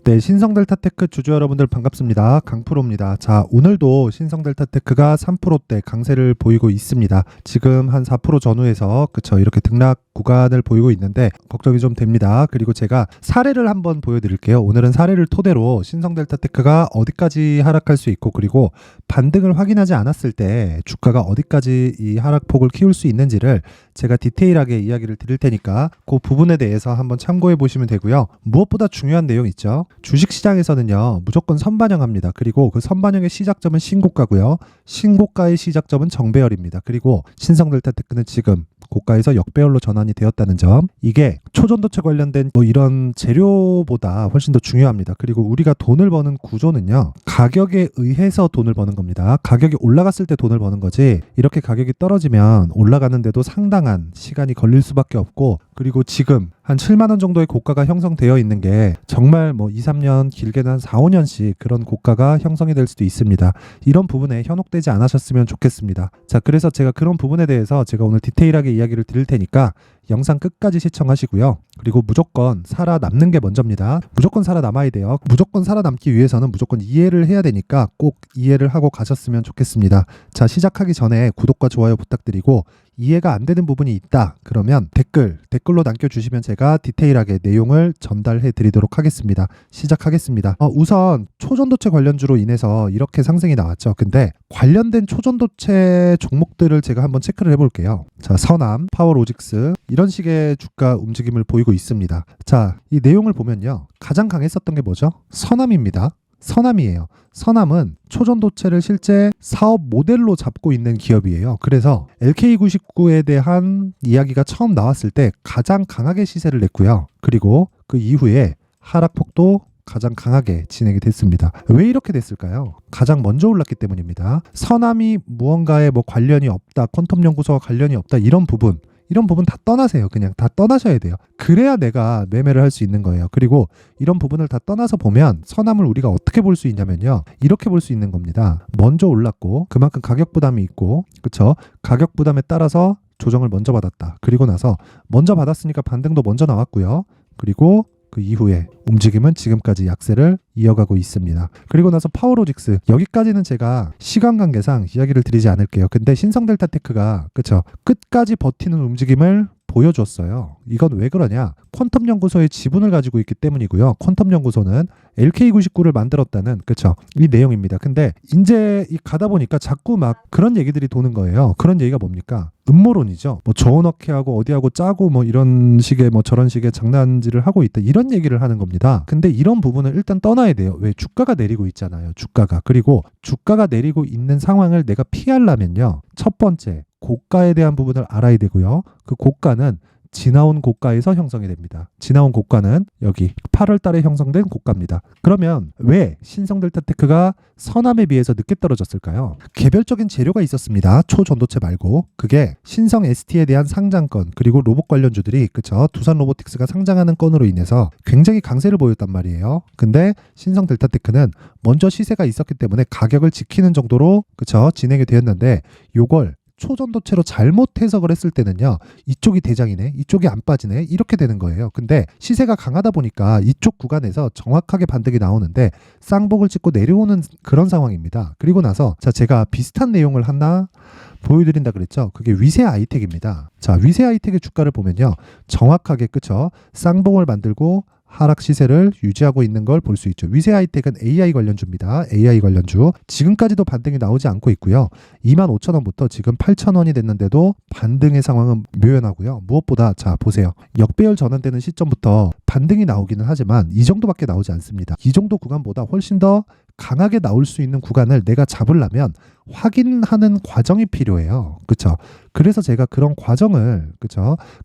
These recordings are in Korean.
네, 신성델타테크 주주 여러분들 반갑습니다. 강프로입니다. 자, 오늘도 신성델타테크가 3%대 강세를 보이고 있습니다. 지금 한 4% 전후에서 이렇게 등락 구간을 보이고 있는데 걱정이 좀 됩니다. 그리고 제가 사례를 한번 보여드릴게요. 오늘은 사례를 토대로 신성델타테크가 어디까지 하락할 수 있고, 그리고 반등을 확인하지 않았을 때 주가가 어디까지 이 하락폭을 키울 수 있는지를 제가 디테일하게 이야기를 드릴 테니까 그 부분에 대해서 한번 참고해 보시면 되고요. 무엇보다 중요한 내용 있죠. 주식시장에서는요, 무조건 선반영합니다. 그리고 그 선반영의 시작점은 신고가고요. 신고가의 시작점은 정배열입니다. 그리고 신성델타테크는 지금 고가에서 역배열로 전환이 되었다는 점, 이게 초전도체 관련된 이런 재료보다 훨씬 더 중요합니다. 그리고 우리가 돈을 버는 구조는요, 가격에 의해서 돈을 버는 겁니다. 가격이 올라갔을 때 돈을 버는 거지, 이렇게 가격이 떨어지면 올라가는데도 상당한 시간이 걸릴 수밖에 없고, 그리고 지금 한 7만 원 정도의 고가가 형성되어 있는 게 정말 2, 3년, 길게는 한 4, 5년씩 그런 고가가 형성이 될 수도 있습니다. 이런 부분에 현혹되지 않으셨으면 좋겠습니다. 자, 그래서 제가 그런 부분에 대해서 제가 오늘 디테일하게 이야기를 드릴 테니까 영상 끝까지 시청하시고요. 그리고 무조건 살아남는 게 먼저입니다. 무조건 살아남아야 돼요. 무조건 살아남기 위해서는 무조건 이해를 해야 되니까 꼭 이해를 하고 가셨으면 좋겠습니다. 자, 시작하기 전에 구독과 좋아요 부탁드리고, 이해가 안 되는 부분이 있다 그러면 댓글로 남겨주시면 제가 디테일하게 내용을 전달해 드리도록 하겠습니다. 시작하겠습니다. 우선 초전도체 관련주로 인해서 이렇게 상승이 나왔죠. 근데 관련된 초전도체 종목들을 제가 한번 체크를 해볼게요. 자, 선암, 파워로직스, 이런 식의 주가 움직임을 보이고 있습니다. 자, 이 내용을 보면요, 가장 강했었던 게 뭐죠? 선암입니다. 선암이에요. 선암은 초전도체를 실제 사업 모델로 잡고 있는 기업이에요. 그래서 LK99에 대한 이야기가 처음 나왔을 때 가장 강하게 시세를 냈고요. 그리고 그 이후에 하락폭도 가장 강하게 진행이 됐습니다. 왜 이렇게 됐을까요? 가장 먼저 올랐기 때문입니다. 선암이 무언가에 관련이 없다, 퀀텀 연구소와 관련이 없다, 이런 부분 다 떠나세요. 그냥 다 떠나셔야 돼요. 그래야 내가 매매를 할 수 있는 거예요. 그리고 이런 부분을 다 떠나서 보면 선암을 우리가 어떻게 볼 수 있냐면요, 이렇게 볼 수 있는 겁니다. 먼저 올랐고 그만큼 가격 부담이 있고, 그쵸? 가격 부담에 따라서 조정을 먼저 받았다. 그리고 나서 먼저 받았으니까 반등도 먼저 나왔고요. 그리고 그 이후에 움직임은 지금까지 약세를 이어가고 있습니다. 그리고 나서 파워로직스, 여기까지는 제가 시간 관계상 이야기를 드리지 않을게요. 근데 신성델타테크가 끝까지 버티는 움직임을 보여줬어요. 이건 왜 그러냐? 퀀텀 연구소의 지분을 가지고 있기 때문이고요. 퀀텀 연구소는 LK99를 만들었다는 이 내용입니다. 근데 이제 가다 보니까 자꾸 그런 얘기들이 도는 거예요. 그런 얘기가 뭡니까? 음모론이죠. 저어넣기하고 어디하고 짜고 이런 식의 저런 식의 장난질을 하고 있다, 이런 얘기를 하는 겁니다. 근데 이런 부분을 일단 떠나야 돼요. 왜? 주가가 내리고 있잖아요. 그리고 주가가 내리고 있는 상황을 내가 피하려면요, 첫 번째 고가에 대한 부분을 알아야 되고요. 그 고가는 지나온 고가에서 형성이 됩니다. 지나온 고가는 여기 8월 달에 형성된 고가입니다. 그러면 왜 신성델타테크가 선암에 비해서 늦게 떨어졌을까요? 개별적인 재료가 있었습니다. 초전도체 말고. 그게 신성 ST에 대한 상장건, 그리고 로봇 관련주들이 두산 로보틱스가 상장하는 건으로 인해서 굉장히 강세를 보였단 말이에요. 근데 신성델타테크는 먼저 시세가 있었기 때문에 가격을 지키는 정도로 진행이 되었는데, 요걸 초전도체로 잘못 해석을 했을 때는요, 이쪽이 대장이네, 이쪽이 안 빠지네, 이렇게 되는 거예요. 근데 시세가 강하다 보니까 이쪽 구간에서 정확하게 반등이 나오는데 쌍복을 찍고 내려오는 그런 상황입니다. 그리고 나서 제가 비슷한 내용을 하나 보여드린다 그랬죠. 그게 위세 아이텍입니다. 자, 위세 아이텍의 주가를 보면요, 정확하게 쌍봉을 만들고 하락 시세를 유지하고 있는 걸 볼 수 있죠. 위세 하이텍은 AI 관련주입니다. AI 관련주. 지금까지도 반등이 나오지 않고 있고요. 25,000원부터 지금 8,000원이 됐는데도 반등의 상황은 묘연하고요. 무엇보다 보세요. 역배열 전환되는 시점부터 반등이 나오기는 하지만 이 정도밖에 나오지 않습니다. 이 정도 구간보다 훨씬 더 강하게 나올 수 있는 구간을 내가 잡으려면 확인하는 과정이 필요해요. 그래서 제가 그런 과정을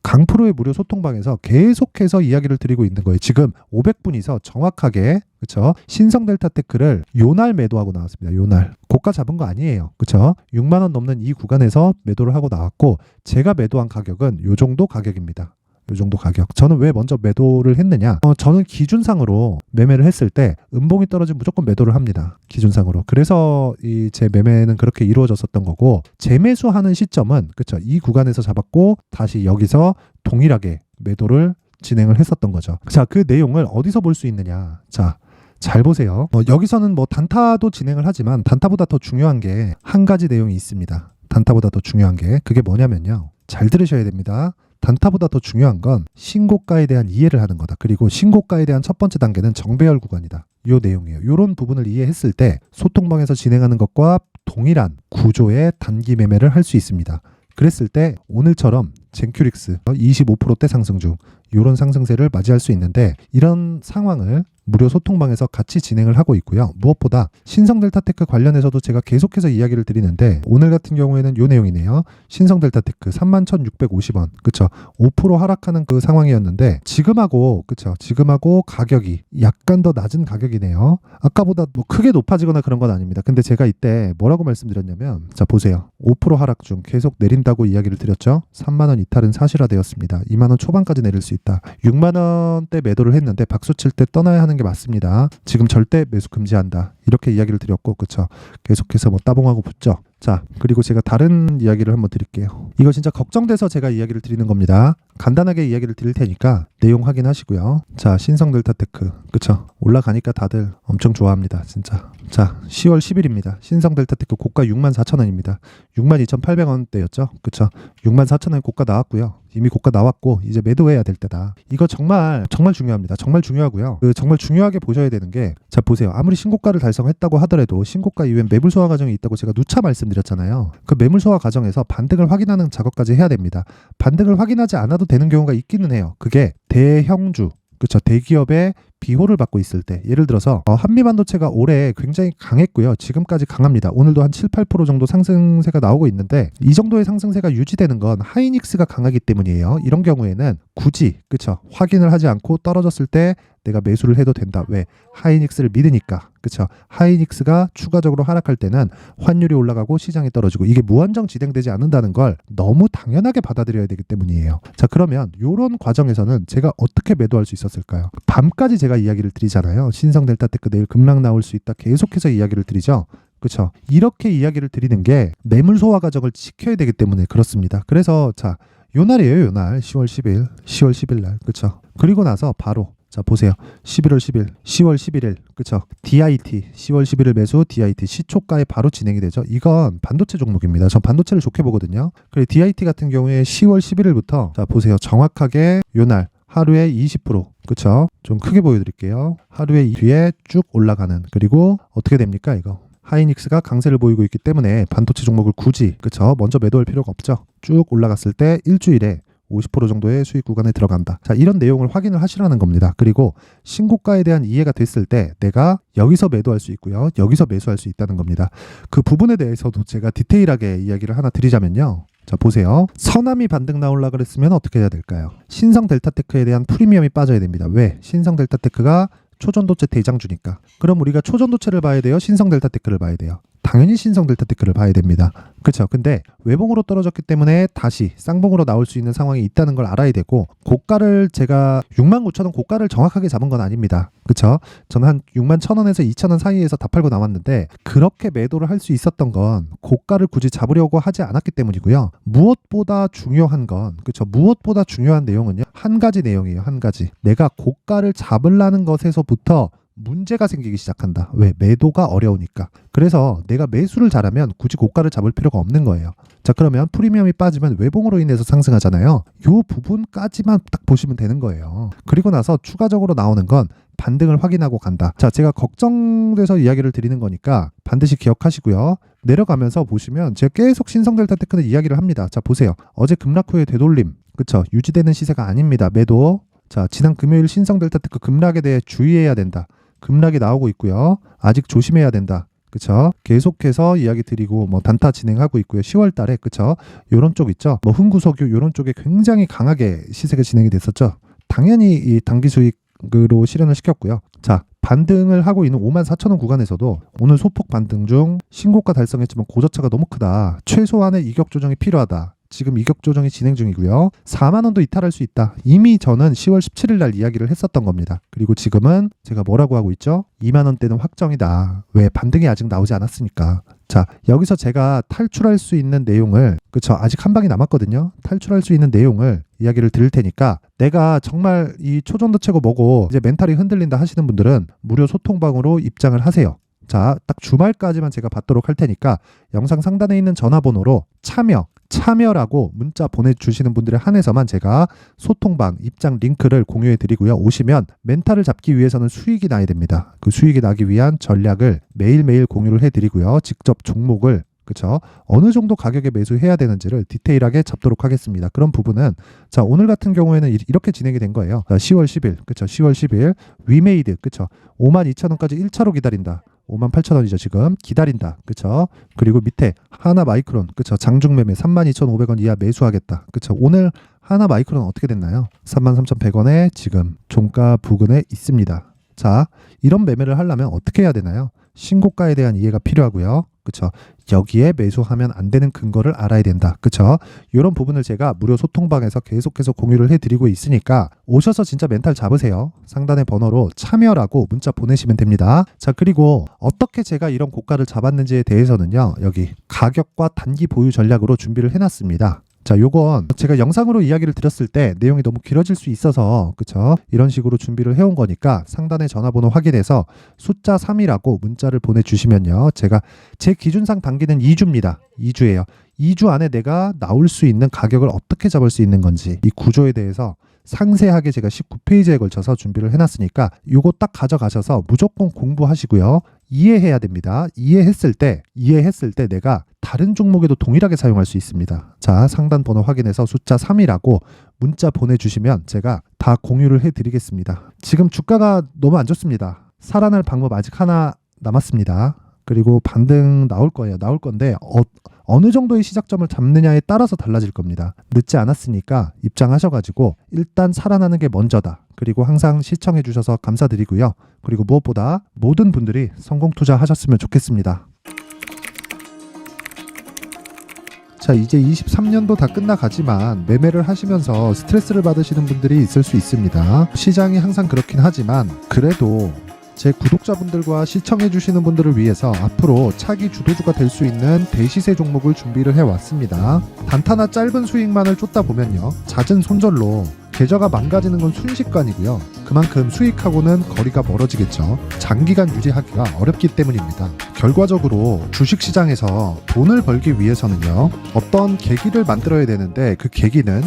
강프로의 무료 소통방에서 계속해서 이야기를 드리고 있는 거예요. 지금 500분이서 정확하게 신성델타테크를 요날 매도하고 나왔습니다. 요날. 고가 잡은 거 아니에요. 6만 원 넘는 이 구간에서 매도를 하고 나왔고, 제가 매도한 가격은 요 정도 가격입니다. 이 정도 가격. 저는 왜 먼저 매도를 했느냐? 저는 기준상으로 매매를 했을 때 음봉이 떨어지면 무조건 매도를 합니다. 기준상으로. 그래서 제 매매는 그렇게 이루어졌었던 거고, 재매수하는 시점은 이 구간에서 잡았고 다시 여기서 동일하게 매도를 진행을 했었던 거죠. 자, 그 내용을 어디서 볼 수 있느냐? 자, 잘 보세요. 여기서는 뭐 단타도 진행을 하지만 단타보다 더 중요한 게 한 가지 내용이 있습니다. 단타보다 더 중요한 게 그게 뭐냐면요. 잘 들으셔야 됩니다. 단타보다 더 중요한 건 신고가에 대한 이해를 하는 거다. 그리고 신고가에 대한 첫 번째 단계는 정배열 구간이다. 요 내용이에요. 요런 부분을 이해했을 때 소통방에서 진행하는 것과 동일한 구조의 단기 매매를 할 수 있습니다. 그랬을 때 오늘처럼 젠큐릭스 25%대 상승 중 이런 상승세를 맞이할 수 있는데 이런 상황을 무료 소통방에서 같이 진행을 하고 있고요. 무엇보다 신성델타테크 관련해서도 제가 계속해서 이야기를 드리는데 오늘 같은 경우에는 이 내용이네요. 신성델타테크 31,650원 그쵸? 5% 하락하는 그 상황이었는데 지금하고 그쵸? 지금하고 가격이 약간 더 낮은 가격이네요. 아까보다 뭐 크게 높아지거나 그런 건 아닙니다. 근데 제가 이때 뭐라고 말씀드렸냐면 자 보세요. 5% 하락 중 계속 내린다고 이야기를 드렸죠. 3만원 이탈은 사실화되었습니다. 2만원 초반까지 내릴 수 있다. 6만원대 매도를 했는데 박수 칠 때 떠나야 하는 게 맞습니다. 지금 절대 매수 금지한다. 이렇게 이야기를 드렸고 그쵸? 계속해서 뭐 따봉하고 붙죠. 자 그리고 제가 다른 이야기를 한번 드릴게요. 이거 진짜 걱정돼서 제가 이야기를 드리는 겁니다. 간단하게 이야기를 드릴 테니까 내용 확인하시고요. 자 신성델타테크 그쵸? 올라가니까 다들 엄청 좋아합니다. 진짜. 자 10월 10일입니다. 신성델타테크 고가 64,000원입니다. 62,800원대였죠. 그쵸? 64,000원 고가 나왔고요. 이미 고가 나왔고 이제 매도해야 될 때다. 이거 정말 중요합니다. 정말 중요하고요. 정말 중요하게 보셔야 되는 게 자 보세요. 아무리 신고가를 달성했다고 하더라도 신고가 이후엔 매물 소화 과정이 있다고 제가 누차 말씀드렸잖아요. 그 매물 소화 과정에서 반등을 확인하는 작업까지 해야 됩니다. 반등을 확인하지 않아도 되는 경우가 있기는 해요. 그게 대형주 그렇죠. 대기업의 비호를 받고 있을 때 예를 들어서 한미반도체가 올해 굉장히 강했고요. 지금까지 강합니다. 오늘도 한 7, 8% 정도 상승세가 나오고 있는데 이 정도의 상승세가 유지되는 건 하이닉스가 강하기 때문이에요. 이런 경우에는 굳이 그렇죠. 확인을 하지 않고 떨어졌을 때 내가 매수를 해도 된다. 왜? 하이닉스를 믿으니까. 그렇죠. 하이닉스가 추가적으로 하락할 때는 환율이 올라가고 시장이 떨어지고 이게 무한정 진행되지 않는다는 걸 너무 당연하게 받아들여야 되기 때문이에요. 자 그러면 이런 과정에서는 제가 어떻게 매도할 수 있었을까요? 밤까지 제가 이야기를 드리잖아요. 신성델타테크 내일 급락 나올 수 있다. 계속해서 이야기를 드리죠. 그렇죠. 이렇게 이야기를 드리는 게 매물 소화 과정을 지켜야 되기 때문에 그렇습니다. 그래서 자 요 날이에요. 요 날 10월 10일 날 그렇죠. 그리고 나서 바로 자 보세요. 11월 10일, 10월 11일 그쵸? DIT 10월 11일 매수 DIT 시초가에 바로 진행이 되죠. 이건 반도체 종목입니다. 전 반도체를 좋게 보거든요. 그리고 DIT 같은 경우에 10월 11일부터 자 보세요. 정확하게 요 날 하루에 20% 그쵸? 좀 크게 보여드릴게요. 하루에 뒤에 쭉 올라가는 그리고 어떻게 됩니까 이거? 하이닉스가 강세를 보이고 있기 때문에 반도체 종목을 굳이 그쵸? 먼저 매도할 필요가 없죠. 쭉 올라갔을 때 일주일에 50% 정도의 수익 구간에 들어간다. 자, 이런 내용을 확인을 하시라는 겁니다. 그리고 신고가에 대한 이해가 됐을 때 내가 여기서 매도할 수 있고요. 여기서 매수할 수 있다는 겁니다. 그 부분에 대해서도 제가 디테일하게 이야기를 하나 드리자면요. 자, 보세요. 서남이 반등 나오려고 그랬으면 어떻게 해야 될까요? 신성델타테크에 대한 프리미엄이 빠져야 됩니다. 왜? 신성델타테크가 초전도체 대장주니까. 그럼 우리가 초전도체를 봐야 돼요? 신성델타테크를 봐야 돼요? 당연히 신성델타테크를 봐야 됩니다. 그렇죠. 근데 외봉으로 떨어졌기 때문에 다시 쌍봉으로 나올 수 있는 상황이 있다는 걸 알아야 되고 고가를 제가 69,000원 고가를 정확하게 잡은 건 아닙니다. 그렇죠. 저는 한 61,000원에서 2,000원 사이에서 다 팔고 나왔는데 그렇게 매도를 할 수 있었던 건 고가를 굳이 잡으려고 하지 않았기 때문이고요. 무엇보다 중요한 건 그렇죠. 무엇보다 중요한 내용은요. 한 가지 내용이에요. 한 가지. 내가 고가를 잡으려는 것에서부터 문제가 생기기 시작한다. 왜? 매도가 어려우니까. 그래서 내가 매수를 잘하면 굳이 고가를 잡을 필요가 없는 거예요. 자 그러면 프리미엄이 빠지면 외봉으로 인해서 상승하잖아요. 이 부분까지만 딱 보시면 되는 거예요. 그리고 나서 추가적으로 나오는 건 반등을 확인하고 간다. 자 제가 걱정돼서 이야기를 드리는 거니까 반드시 기억하시고요. 내려가면서 보시면 제가 계속 신성델타테크는 이야기를 합니다. 자 보세요. 어제 급락 후에 되돌림 그쵸? 유지되는 시세가 아닙니다. 매도. 자 지난 금요일 신성델타테크 급락에 대해 주의해야 된다. 급락이 나오고 있고요. 아직 조심해야 된다. 그쵸? 계속해서 이야기 드리고 뭐 단타 진행하고 있고요. 10월 달에 그쵸? 요런 쪽 있죠? 뭐 흥구석유 요런 쪽에 굉장히 강하게 시세가 진행이 됐었죠. 당연히 이 단기 수익으로 실현을 시켰고요. 자, 반등을 하고 있는 54,000원 구간에서도 오늘 소폭 반등 중 신고가 달성했지만 고저차가 너무 크다. 최소한의 이격 조정이 필요하다. 지금 이격 조정이 진행 중이고요. 4만 원도 이탈할 수 있다. 이미 저는 10월 17일 날 이야기를 했었던 겁니다. 그리고 지금은 제가 뭐라고 하고 있죠? 2만 원대는 확정이다. 왜? 반등이 아직 나오지 않았으니까. 자, 여기서 제가 탈출할 수 있는 내용을 그쵸? 아직 한 방이 남았거든요. 탈출할 수 있는 내용을 이야기를 드릴 테니까 내가 정말 이 초전도 채고 뭐고 이제 멘탈이 흔들린다 하시는 분들은 무료 소통방으로 입장을 하세요. 자, 딱 주말까지만 제가 받도록 할 테니까 영상 상단에 있는 전화번호로 참여라고 문자 보내주시는 분들에 한해서만 제가 소통방 입장 링크를 공유해 드리고요. 오시면 멘탈을 잡기 위해서는 수익이 나야 됩니다. 그 수익이 나기 위한 전략을 매일매일 공유를 해 드리고요. 직접 종목을 그쵸? 어느 정도 가격에 매수해야 되는지를 디테일하게 잡도록 하겠습니다. 그런 부분은 자, 오늘 같은 경우에는 이렇게 진행이 된 거예요. 자, 10월 10일 그쵸? 10월 10일 위메이드 그쵸? 52,000원까지 1차로 기다린다. 58,000원이죠 지금 기다린다 그쵸? 그리고 밑에 하나 마이크론 그쵸? 장중 매매 32,500원 이하 매수하겠다 그쵸? 오늘 하나 마이크론 어떻게 됐나요? 33,100원에 지금 종가 부근에 있습니다. 자, 이런 매매를 하려면 어떻게 해야 되나요? 신고가에 대한 이해가 필요하고요. 그쵸? 여기에 매수하면 안 되는 근거를 알아야 된다. 그쵸? 이런 부분을 제가 무료 소통방에서 계속해서 공유를 해드리고 있으니까 오셔서 진짜 멘탈 잡으세요. 상단의 번호로 참여라고 문자 보내시면 됩니다. 자, 그리고 어떻게 제가 이런 고가를 잡았는지에 대해서는요. 여기 가격과 단기 보유 전략으로 준비를 해놨습니다. 자, 요건 제가 영상으로 이야기를 드렸을 때 내용이 너무 길어질 수 있어서 그쵸? 이런 식으로 준비를 해온 거니까 상단의 전화번호 확인해서 숫자 3이라고 문자를 보내주시면요. 제가 제 기준상 단기는 2주입니다. 2주예요. 2주 안에 내가 나올 수 있는 가격을 어떻게 잡을 수 있는 건지 이 구조에 대해서 상세하게 제가 19페이지에 걸쳐서 준비를 해놨으니까 요거 딱 가져가셔서 무조건 공부하시고요. 이해해야 됩니다. 이해했을 때 내가 다른 종목에도 동일하게 사용할 수 있습니다. 자, 상단 번호 확인해서 숫자 3이라고 문자 보내주시면 제가 다 공유를 해드리겠습니다. 지금 주가가 너무 안 좋습니다. 살아날 방법 아직 하나 남았습니다. 그리고 반등 나올 거예요. 나올 건데 어느 정도의 시작점을 잡느냐에 따라서 달라질 겁니다. 늦지 않았으니까 입장하셔가지고 일단 살아나는 게 먼저다. 그리고 항상 시청해 주셔서 감사드리고요. 그리고 무엇보다 모든 분들이 성공 투자하셨으면 좋겠습니다. 자, 이제 23년도 다 끝나가지만 매매를 하시면서 스트레스를 받으시는 분들이 있을 수 있습니다. 시장이 항상 그렇긴 하지만 그래도 제 구독자분들과 시청해주시는 분들을 위해서 앞으로 차기 주도주가 될 수 있는 대시세 종목을 준비를 해왔습니다. 단타나 짧은 수익만을 쫓다 보면요. 잦은 손절로 계좌가 망가지는 건 순식간이고요. 그만큼 수익하고는 거리가 멀어지겠죠. 장기간 유지하기가 어렵기 때문입니다. 결과적으로 주식시장에서 돈을 벌기 위해서는요. 어떤 계기를 만들어야 되는데 그 계기는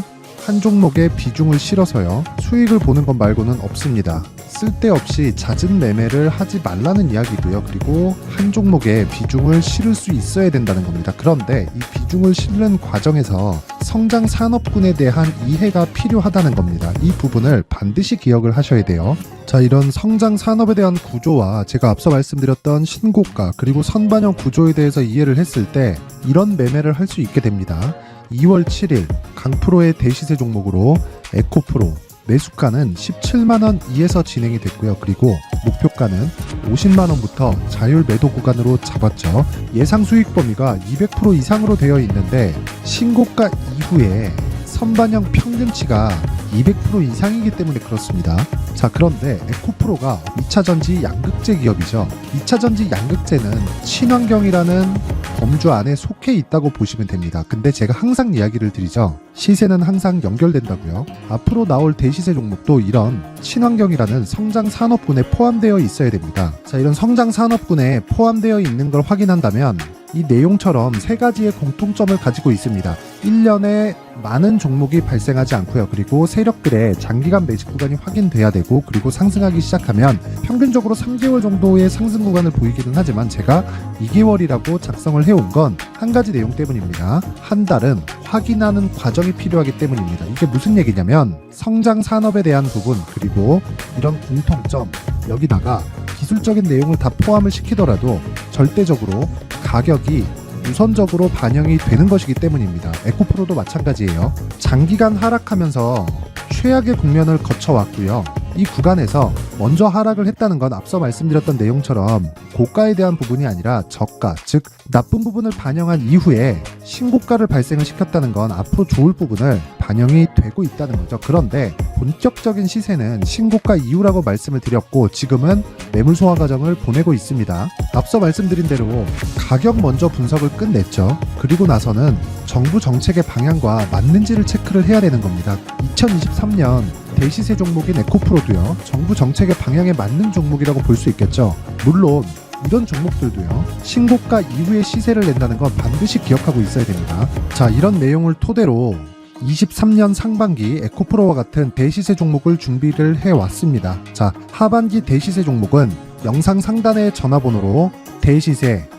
한 종목에 비중을 실어서요. 수익을 보는 것 말고는 없습니다. 쓸데없이 잦은 매매를 하지 말라는 이야기고요. 그리고 한 종목에 비중을 실을 수 있어야 된다는 겁니다. 그런데 이 비중을 실는 과정에서 성장 산업군에 대한 이해가 필요하다는 겁니다. 이 부분을 반드시 기억을 하셔야 돼요. 자, 이런 성장 산업에 대한 구조와 제가 앞서 말씀드렸던 신고가 그리고 선반영 구조에 대해서 이해를 했을 때 이런 매매를 할 수 있게 됩니다. 2월 7일 강프로의 대시세 종목으로 에코프로 매수가는 17만원 이에서 진행이 됐고요. 그리고 목표가는 50만원부터 자율 매도 구간으로 잡았죠. 예상 수익 범위가 200% 이상으로 되어 있는데 신고가 이후에 선반영 평균치가 200% 이상이기 때문에 그렇습니다. 자, 그런데 에코프로가 2차전지 양극재 기업이죠. 2차전지 양극재는 친환경이라는 범주 안에 속해 있다고 보시면 됩니다. 근데 제가 항상 이야기를 드리죠. 시세는 항상 연결된다고요. 앞으로 나올 대시세 종목도 이런 친환경이라는 성장 산업군에 포함되어 있어야 됩니다. 자, 이런 성장 산업군에 포함되어 있는 걸 확인한다면 이 내용처럼 세 가지의 공통점을 가지고 있습니다. 1년에 많은 종목이 발생하지 않고요. 그리고 세력들의 장기간 매집 구간이 확인돼야 되고 그리고 상승하기 시작하면 평균적으로 3개월 정도의 상승 구간을 보이기는 하지만 제가 2개월이라고 작성을 해온 건 한 가지 내용 때문입니다. 한 달은 확인하는 과정이 필요하기 때문입니다. 이게 무슨 얘기냐면 성장 산업에 대한 부분 그리고 이런 공통점 여기다가 기술적인 내용을 다 포함을 시키더라도 절대적으로 가격이 우선적으로 반영이 되는 것이기 때문입니다. 에코프로도 마찬가지예요. 장기간 하락하면서 최악의 국면을 거쳐왔고요. 이 구간에서 먼저 하락을 했다는 건 앞서 말씀드렸던 내용처럼 고가에 대한 부분이 아니라 저가, 즉 나쁜 부분을 반영한 이후에 신고가를 발생을 시켰다는 건 앞으로 좋을 부분을 반영이 되고 있다는 거죠. 그런데 본격적인 시세는 신고가 이후라고 말씀을 드렸고 지금은 매물 소화 과정을 보내고 있습니다. 앞서 말씀드린 대로 가격 먼저 분석을 끝냈죠. 그리고 나서는 정부 정책의 방향과 맞는지를 체크를 해야 되는 겁니다. 2023년 대시세 종목인 에코프로도요, 정부 정책의 방향에 맞는 종목이라고 볼 수 있겠죠. 물론 이런 종목들도요, 신고가 이후에 시세를 낸다는 건 반드시 기억하고 있어야 됩니다. 자, 이런 내용을 토대로 23년 상반기 에코프로와 같은 대시세 종목을 준비를 해왔습니다. 자, 하반기 대시세 종목은 영상 상단의 전화번호로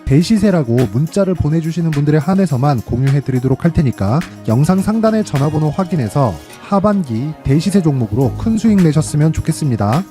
대시세라고 문자를 보내주시는 분들에 한해서만 공유해드리도록 할 테니까 영상 상단의 전화번호 확인해서 하반기 대시세 종목으로 큰 수익 내셨으면 좋겠습니다.